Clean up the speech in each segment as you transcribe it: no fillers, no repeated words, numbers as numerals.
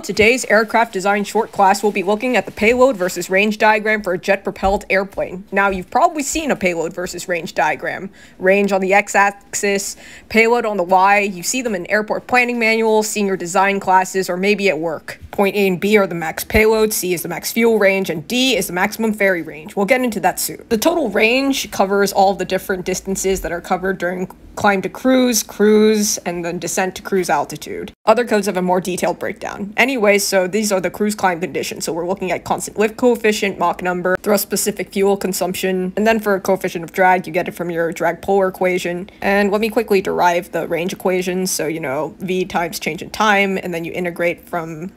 On today's aircraft design short class, we'll be looking at the payload versus range diagram for a jet-propelled airplane. Now, you've probably seen a payload versus range diagram. Range on the x-axis, payload on the y. You see them in airport planning manuals, senior design classes, or maybe at work. Point A and B are the max payload, C is the max fuel range, and D is the maximum ferry range. We'll get into that soon. The total range covers all the different distances that are covered during climb to cruise, and then descent to cruise altitude. Other codes have a more detailed breakdown. Anyway, so these are the cruise climb conditions. So we're looking at constant lift coefficient, Mach number, thrust-specific fuel consumption, and then for a coefficient of drag, you get it from your drag polar equation. And let me quickly derive the range equation. So, you know, V times change in time, and then you integrate from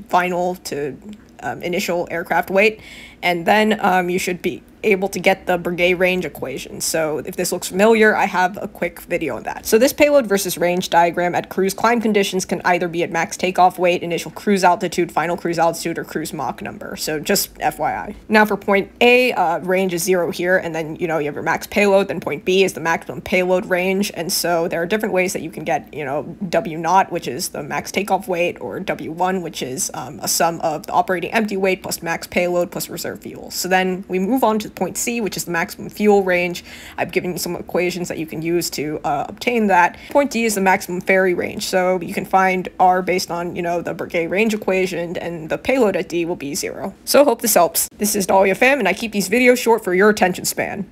final to initial aircraft weight, and then you should be able to get the brigade range equation. So if this looks familiar, I have a quick video on that. So this payload versus range diagram at cruise climb conditions can either be at max takeoff weight, initial cruise altitude, final cruise altitude, or cruise Mach number. So just FYI. Now for point A, range is 0 here, and then, you know, you have your max payload, then point B is the maximum payload range, and so there are different ways that you can get, you know, W0, which is the max takeoff weight, or W1, which is a sum of the operating empty weight plus max payload plus reserve fuel. So then we move on to point C, which is the maximum fuel range. I've given you some equations that you can use to obtain that. Point D is the maximum ferry range, so you can find R based on, you know, the brigade range equation, and the payload at D will be 0. So hope this helps. This is Dahlia Fam, and I keep these videos short for your attention span.